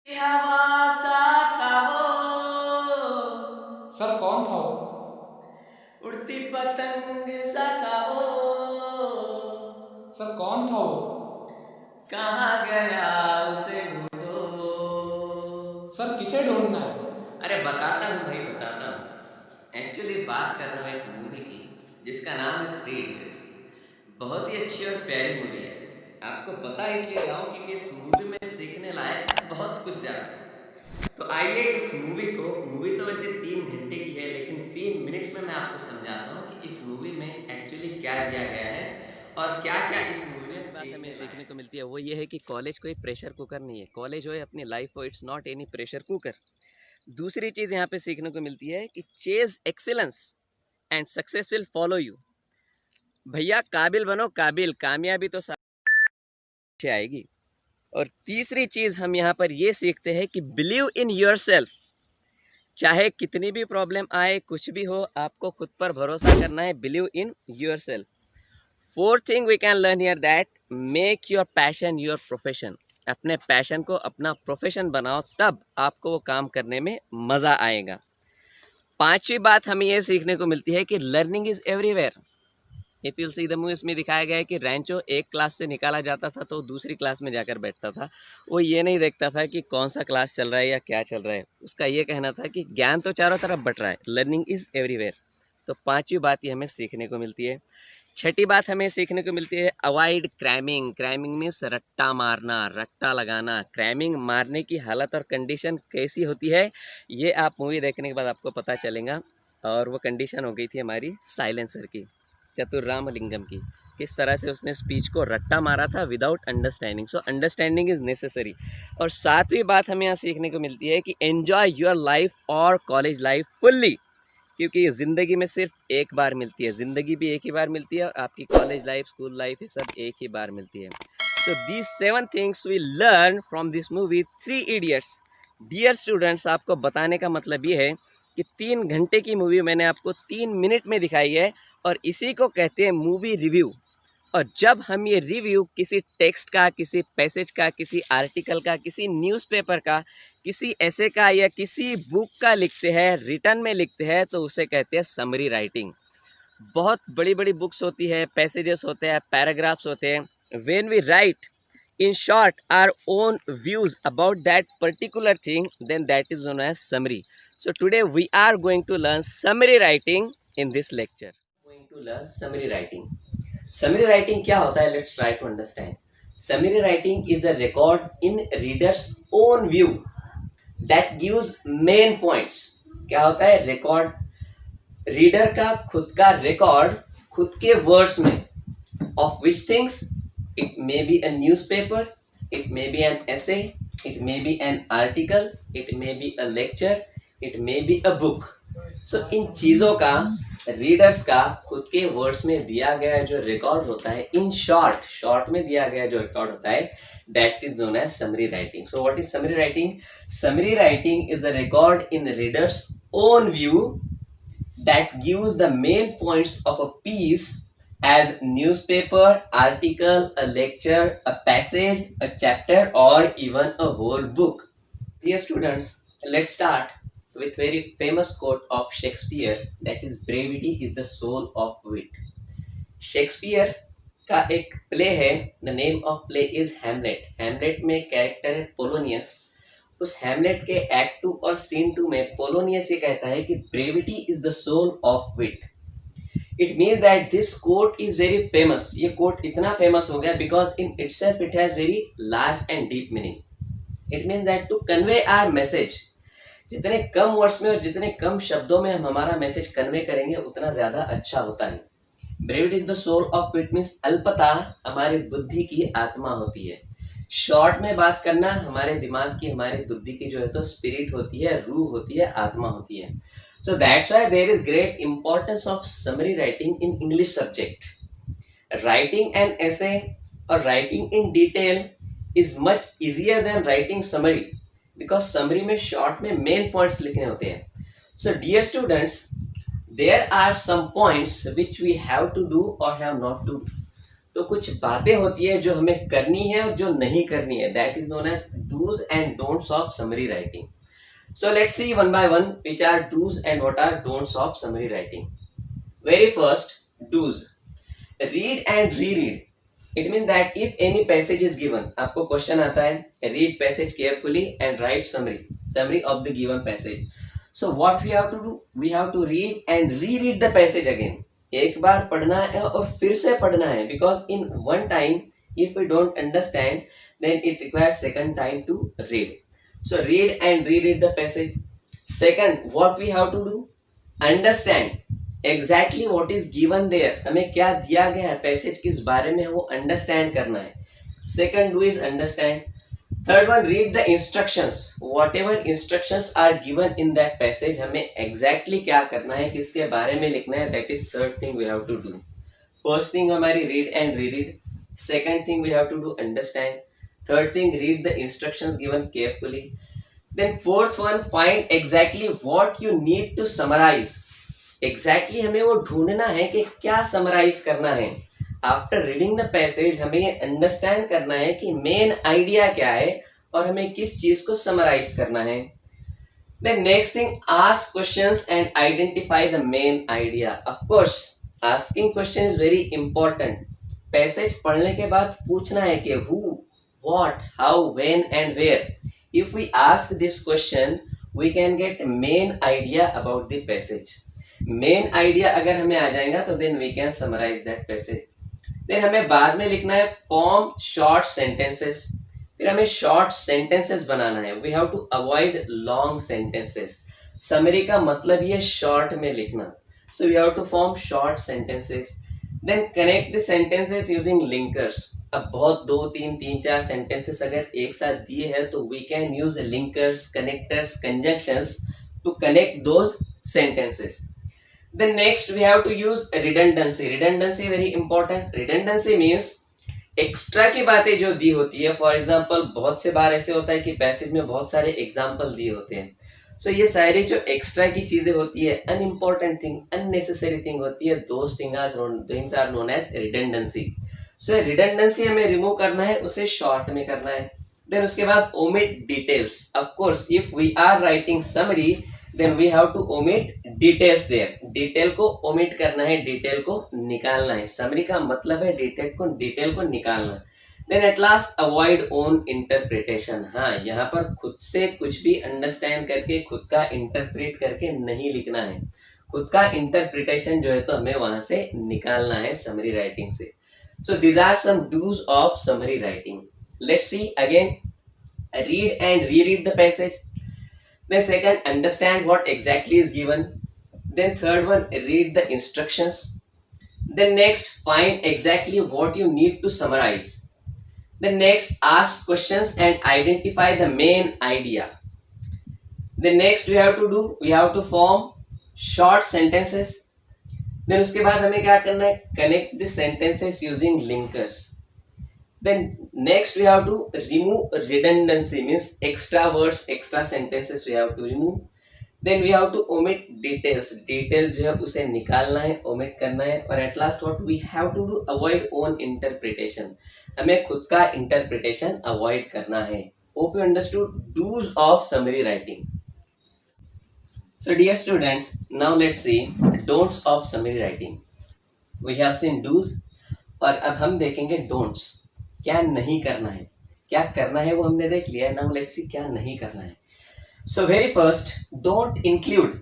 हवा सा था वो, सर कौन था वो? उड़ती पतंग सा था वो, सर कौन था वो? कहाँ गया उसे ढूंढो। सर किसे ढूंढना है? अरे बताता हूँ भाई, बताता हूँ। एक्चुअली बात कर रहा हूँ एक मूवी की जिसका नाम है थ्री इडियट्स। बहुत ही अच्छी और प्यारी मूवी है। आपको बता इसलिए रहा हूँ क्योंकि इस मूवी में सीखने लायक बहुत कुछ ज्यादा है। तो आइए इस मूवी तो वैसे 3 घंटे की है, लेकिन 3 मिनट्स में मैं आपको समझाता हूँ कि इस मूवी में एक्चुअली क्या दिया गया है और क्या क्या इस मूवी में बात हमें सीखने को मिलती है। वो ये है कि कॉलेज कोई प्रेशर कुकर नहीं है। कॉलेज हो या अपनी लाइफ हो, it's not any pressure cooker. दूसरी चीज़ यहाँ पे सीखने को मिलती है कि chase excellence and success will follow you. भैया काबिल बनो, काबिल, कामयाबी तो साथ आएगी। और तीसरी चीज़ हम यहाँ पर ये सीखते हैं कि बिलीव इन योर सेल्फ। चाहे कितनी भी प्रॉब्लम आए, कुछ भी हो, आपको खुद पर भरोसा करना है। Believe in yourself. Fourth thing we can learn here that make your passion your profession. अपने पैशन को अपना प्रोफेशन बनाओ, तब आपको वो काम करने में मज़ा आएगा। पांचवी बात हमें ये सीखने को मिलती है कि learning is everywhere. If you see the movie, इसमें दिखाया गया है कि रैंचो एक क्लास से निकाला जाता था तो दूसरी क्लास में जाकर बैठता था। वो ये नहीं देखता था कि कौन सा क्लास चल रहा है या क्या चल रहा है। उसका ये कहना था कि ज्ञान तो चारों तरफ बट रहा है, लर्निंग इज़ एवरीवेयर। तो पांचवी बात ये हमें सीखने को मिलती है। छठी बात हमें सीखने को मिलती है अवॉइड क्रैमिंग। क्रैमिंग मीन्स रट्टा मारना, रट्टा लगाना। क्रैमिंग मारने की हालत और कंडीशन कैसी होती है, ये आप मूवी देखने के बाद आपको पता चलेगा। और वो कंडीशन हो गई थी हमारी साइलेंसर की, चतुर्रामलिंगम की। किस तरह से उसने स्पीच को रट्टा मारा था without understanding. So understanding is necessary. और सातवीं बात हमें यहाँ सीखने को मिलती है कि एन्जॉय योर लाइफ और कॉलेज लाइफ फुल्ली, क्योंकि ये ज़िंदगी में सिर्फ एक बार मिलती है। ज़िंदगी भी एक ही बार मिलती है और आपकी कॉलेज लाइफ, स्कूल लाइफ, ये सब एक ही बार मिलती है। तो these 7 things we learn from this movie Three Idiots. Dear students, आपको बताने का मतलब ये है कि 3 घंटे की मूवी मैंने आपको 3 मिनट में दिखाई है, और इसी को कहते हैं मूवी रिव्यू। और जब हम ये रिव्यू किसी टेक्स्ट का, किसी पैसेज का, किसी आर्टिकल का, किसी न्यूज़पेपर का, किसी ऐसे का या किसी बुक का लिखते हैं, रिटर्न में लिखते हैं, तो उसे कहते हैं समरी राइटिंग। बहुत बड़ी बड़ी बुक्स होती है, पैसेजेस होते हैं, पैराग्राफ्स होते हैं। When we write in short our own views about that particular thing, then that is known as summary. So today we are going to learn summary writing in this lecture. Going to learn summary writing. Summary writing क्या होता है? Let's try to understand. Summary writing is a record in reader's own view that gives main points. क्या होता है? Record, reader का खुद का record, खुद के वर्ड्स में, of which things. It may be a newspaper, it may be an essay, it may be an article, it may be a lecture, it may be a book. So इन चीज़ों का, readers का खुद के words में दिया गया जो record होता है, इन शॉर्ट में दिया गया जो रिकॉर्ड होता है, that is known as summary writing. So what is summary writing? Summary writing is a record in reader's own view that gives the main points of a piece as newspaper, article, a lecture, a passage, a chapter, or even a whole book. Dear students, let's start with very famous quote of Shakespeare, that is brevity is the soul of wit. Shakespeare का एक play है, the name of play is Hamlet. Hamlet में character है Polonius. उस हेमलेट के act 2 और scene 2 में Polonius ये कहता है कि brevity is the soul of wit. It means that this quote is very famous. ये कोट इतना फेमस हो गया because in itself it has very large and deep meaning. It means that to convey our message, जितने कम words में और जितने कम शब्दों में हम हमारा मैसेज कन्वे करेंगे उतना ज्यादा अच्छा होता है। Brevity is the soul of wit means अल्पता हमारी बुद्धि की आत्मा होती है। शॉर्ट में बात करना हमारे दिमाग की, हमारी बुद्धि की जो है तो स्पिरिट होती है, रूह होती है, आत्मा होती है। So that's why there is great importance of summary writing in English subject. Writing an essay or writing in detail is much easier than writing summary, because summary में short में main points लिखने होते हैं. So dear students, there are some points which we have to do or have not to do. तो कुछ बातें होती है जो हमें करनी है और जो नहीं करनी है, that is known as dos and don'ts of summary writing. So let's see one by one which are do's and what are don'ts of summary writing. Very first, do's. Read and reread. It means that if any passage is given, आपको question आता है, read passage carefully and write summary of the given passage. So what we have to do? We have to read and reread the passage again. एक बार पढ़ना है और फिर से पढ़ना है, because in one time if we don't understand then it requires second time to read. So read and reread the passage. Second, what we have to do? Understand exactly what is given there. हमें क्या दिया गया है, passage किस बारे में है वो अंडरस्टैंड करना है. Second do is understand. Third one, read the instructions. Whatever instructions are given in that passage, हमें exactly क्या करना है, किसके बारे में लिखना है, that is third thing we have to do. First thing हमारी read and reread. Second thing we have to do understand. Third thing, read the instructions given carefully. Then fourth one, find exactly what you need to summarize. Exactly हमें वो ढूंढना है कि क्या summarize करना है. After reading the passage हमें ये understand करना है कि main idea क्या है और हमें किस चीज को summarize करना है. Then next thing, ask questions and identify the main idea. Of course, asking question is very important. Passage पढ़ने के बाद पूछना है कि who, what, how, when and where. If we ask this question, we can get main idea about the passage. Main idea अगर हमें आ जाएगा तो then we can summarize that passage. Then हमें बाद में लिखना है form short sentences. फिर हमें short sentences बनाना है. We have to avoid long sentences. Summary का मतलब ही है short में लिखना. So we have to form short sentences. Then connect the sentences using linkers. अब बहुत 2, 3, 4 sentences अगर एक साथ दिए हैं तो we can use linkers, connectors, conjunctions to connect those sentences. Then next we have to use redundancy. Redundancy very important. Redundancy means extra की बातें जो दी होती है. फॉर एग्जाम्पल बहुत से बार ऐसे होता है कि पैसेज में बहुत सारे एग्जाम्पल दिए होते हैं. सो ये सारी जो एक्स्ट्रा की चीजें होती है, अनइम्पोर्टेंट थिंग, अननेसेसरी थिंग होती है, those things are known as redundancy. So redundancy हमें रिमूव करना है, उसे शॉर्ट में करना है. देन उसके बाद omit details. Of course if we are writing summary then we have to omit details there. Detail को ओमिट करना है, डिटेल को निकालना है. समरी का मतलब है डिटेल को निकालना. Then at last avoid own interpretation. हाँ, यहाँ पर खुद से कुछ भी अंडरस्टैंड करके खुद का इंटरप्रेट करके नहीं लिखना है. खुद का इंटरप्रिटेशन जो है तो हमें वहां से निकालना है समरी राइटिंग से. So these are some dos of summary writing. Let's see again. Read and reread the passage. Then second, understand what exactly is given. Then third one, read the instructions. Then next, find exactly what you need to summarize. Then next, ask questions and identify the main idea. Then next we have to form short sentences. Then उसके बाद हमें क्या करना है? Connect the sentences using linkers. Then next we have to remove redundancy, means extra words, extra sentences we have to remove. Then we have to omit details. Detail जो है उसे निकालना है, omit करना है. और at last what we have to do, avoid own interpretation. हमें खुद का interpretation avoid करना है. Hope you understood do's of summary writing. So dear students, now let's see don'ts of summary writing. We have seen do's और अब हम देखेंगे don'ts. क्या नहीं करना है, क्या करना है वो हमने देख लिया है. नाउ लेट्स सी क्या नहीं करना है. So very first, don't include.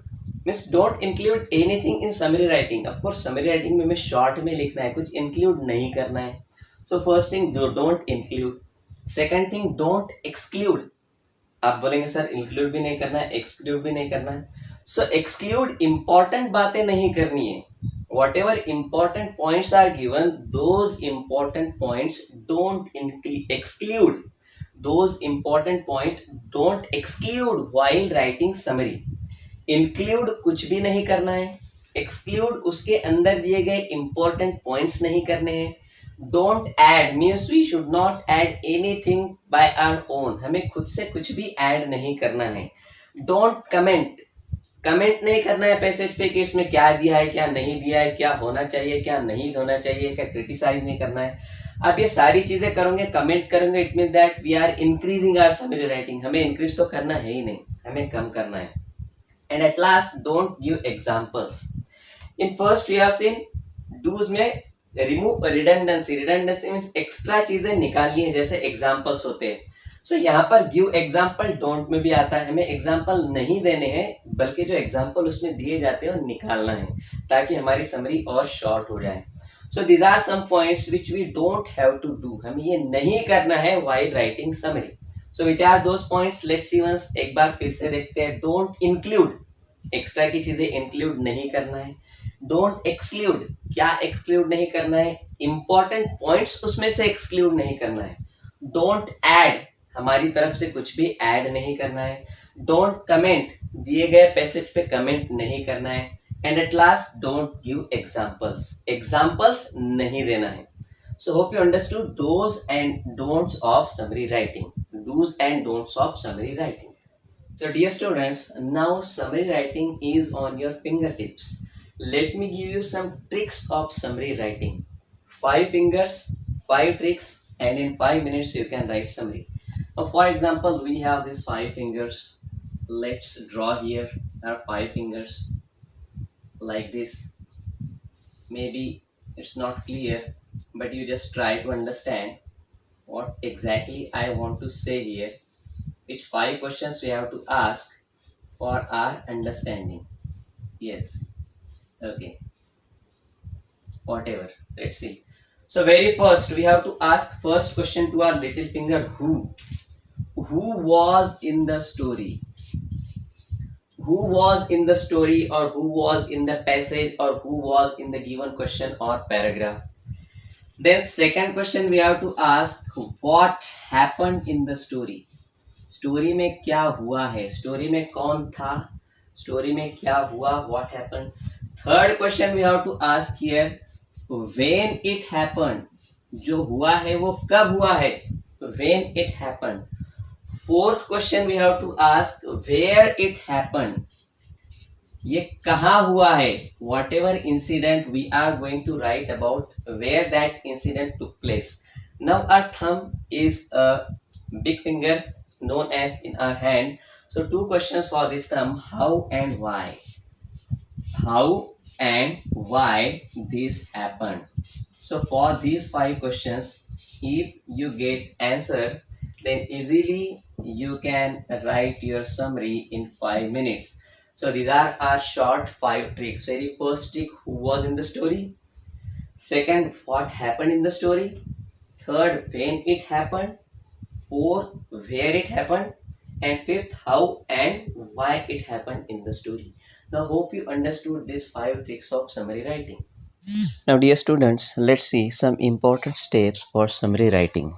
Means don't include anything in summary writing. Of course summary writing में हमें शॉर्ट में लिखना है, कुछ इंक्लूड नहीं करना है. So first thing, don't include. Second thing, don't exclude. आप बोलेंगे सर इंक्लूड भी नहीं करना है, एक्सक्लूड भी नहीं करना है. सो एक्सक्लूड इंपॉर्टेंट बातें नहीं करनी है. Whatever important points are given, those important points don't exclude. Those important point don't exclude while writing summary. Include कुछ भी नहीं करना है. Exclude उसके अंदर दिए गए important points नहीं करने हैं. Don't add means we should not add anything by our own. हमें खुद से कुछ भी add नहीं करना है. Don't comment. कमेंट नहीं करना है पैसेज पे कि इसमें क्या दिया है, क्या नहीं दिया है, क्या होना चाहिए, क्या नहीं होना चाहिए, क्या क्रिटिसाइज नहीं करना है। आप ये सारी चीजें करोगे, कमेंट करोगे, it mean that we are increasing our summary writing. हमें इंक्रीज तो करना है ही नहीं, हमें कम करना है। And at last, don't give examples. In first we have seen dos में remove redundancy. Redundancy means extra चीजें निकालनी है, जैसे एग्जांपल्स होते हैं। सो यहाँ पर गिव एग्जाम्पल डोंट में भी आता है। हमें एग्जाम्पल नहीं देने हैं, बल्कि जो एग्जाम्पल उसमें दिए जाते हैं वो निकालना है, ताकि हमारी समरी और शॉर्ट हो जाए। So these are some points which we don't have to do. हमें ये नहीं करना है while writing summary. So which are those points, let's see once, एक बार फिर से देखते हैं। डोंट इंक्लूड, एक्स्ट्रा की चीजें इंक्लूड नहीं करना है। डोंट एक्सक्लूड, क्या एक्सक्लूड नहीं करना है? इंपॉर्टेंट पॉइंट्स उसमें से एक्सक्लूड नहीं करना है। डोंट ऐड, हमारी तरफ से कुछ भी ऐड नहीं करना है। डोंट कमेंट, दिए गए पैसेज पे कमेंट नहीं करना है। And at last, don't give examples, examples नहीं देना है। So hope you understood dos and don'ts of summary writing, dos and don'ts of summary writing. So dear students, now summary writing is on your fingertips. Let me give you some tricks of summary writing. 5 fingers, 5 tricks, and in 5 minutes you can write summary. Now for example, we have these 5 fingers. Let's draw here our 5 fingers like this. Maybe it's not clear, but you just try to understand what exactly I want to say here. Which 5 questions we have to ask for our understanding. Yes, okay, whatever, let's see. So very first we have to ask first question to our little finger, who was in the story, who was in the story, or who was in the passage, or who was in the given question or paragraph. Then second question we have to ask, what happened in the story. Story में क्या हुआ है, story में कौन था, story में क्या हुआ, what happened. Third question we have to ask here, when it happened, जो हुआ है वो कब हुआ है, when it happened. Fourth question we have to ask, where it happened, ये कहाँ हुआ है. Whatever incident we are going to write about where that incident took place. Now our thumb is a big finger known as in our hand. So 2 questions for this term, how and why. How and why this happened. So for these 5 questions, if you get answer, then easily you can write your summary in 5 minutes. So these are our short 5 tricks. Very first trick, who was in the story. Second, what happened in the story. Third, when it happened. Fourth, where it happened. And fifth, how and why it happened in the story. Now hope you understood these 5 tricks of summary writing. Now dear students, let's see some important steps for summary writing.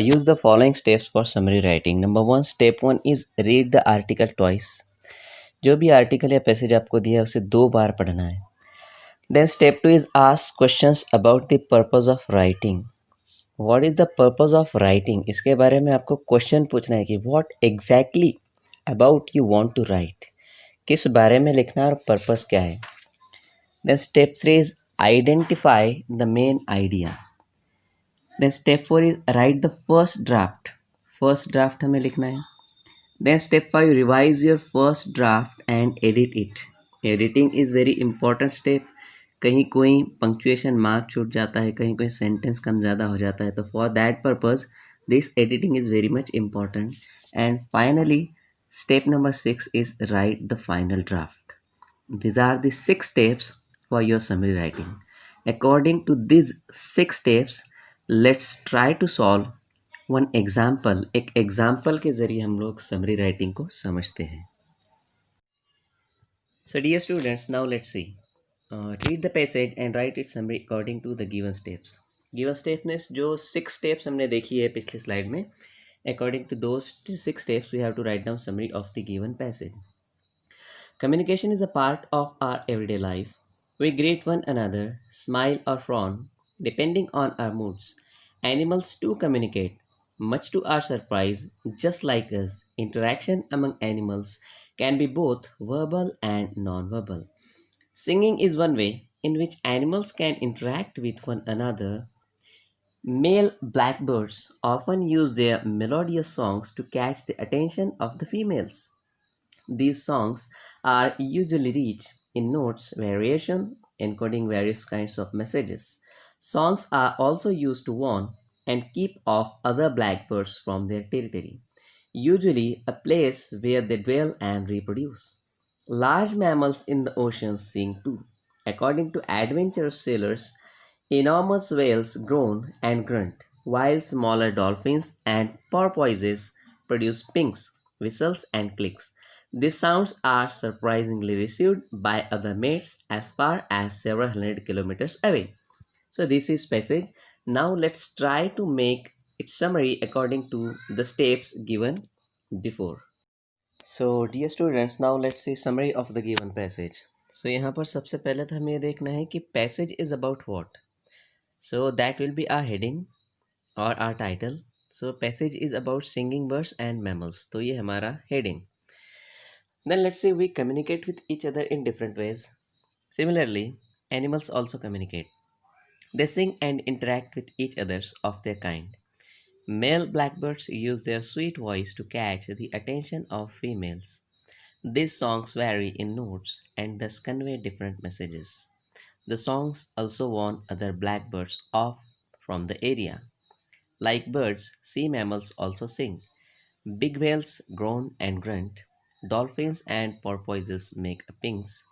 Use the following steps for summary writing. Number 1, step 1 is read the article twice. जो भी article या passage आपको दिया है उसे 2 बार पढ़ना है. Then step 2 is ask questions about the purpose of writing. What is the purpose of writing, इसके बारे में आपको क्वेश्चन पूछना है कि what exactly about you want to write, किस बारे में लिखना और पर्पस क्या है. Then step 3 is identify the main idea. Then step 4 is write the first draft, first draft हमें लिखना है. Then step 5 revise your first draft and edit it. Editing is very important step. कहीं कोई punctuation mark छूट जाता है, कहीं कोई सेंटेंस कम ज़्यादा हो जाता है, तो for that purpose this editing is very much important. And finally step number 6 is right the final draft. These are the 6 steps for your summary writing. According to these 6 steps, let's try to solve one example. एक example के ज़रिए हम लोग summary writing को समझते हैं. So dear students, now let's see. Read the passage and write its summary according to the given steps. Given steps means जो 6 steps हमने देखी है पिछली स्लाइड में, according to those 6 steps we have to write down summary of the given passage. Communication is a part of our everyday life. We greet one another, smile or frown, depending on our moods. Animals too communicate, much to our surprise, just like us. Interaction among animals can be both verbal and non-verbal. Singing is one way in which animals can interact with one another. Male blackbirds often use their melodious songs to catch the attention of the females. These songs are usually rich in notes variation encoding various kinds of messages. Songs are also used to warn and keep off other blackbirds from their territory, usually a place where they dwell and reproduce. Large mammals in the ocean sing too. According to adventurous sailors, enormous whales groan and grunt, while smaller dolphins and porpoises produce pinks, whistles, and clicks. These sounds are surprisingly received by other mates as far as several hundred kilometers away. So this is passage. Now let's try to make its summary according to the steps given before. So dear students, now let's see summary of the given passage. So यहाँ पर सबसे पहले तो हमें ये देखना है कि passage is about what. So that will be our heading or our title. So passage is about singing birds and mammals. तो ये हमारा heading. Then let's say we communicate with each other in different ways. Similarly, animals also communicate. They sing and interact with each others of their kind. Male blackbirds use their sweet voice to catch the attention of females. These songs vary in notes and thus convey different messages. The songs also warn other blackbirds off from the area. Like birds, sea mammals also sing. Big whales groan and grunt. Dolphins and porpoises make pings,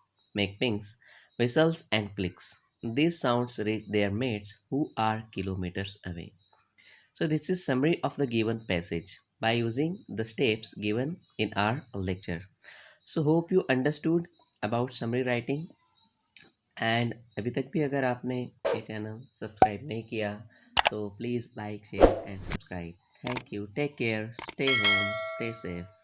whistles and clicks. These sounds reach their mates who are kilometers away. So this is summary of the given passage by using the steps given in our lecture. So hope you understood about summary writing and अभी तक भी अगर आपने ये channel subscribe नहीं किया तो please like share and subscribe thank you take care stay home stay safe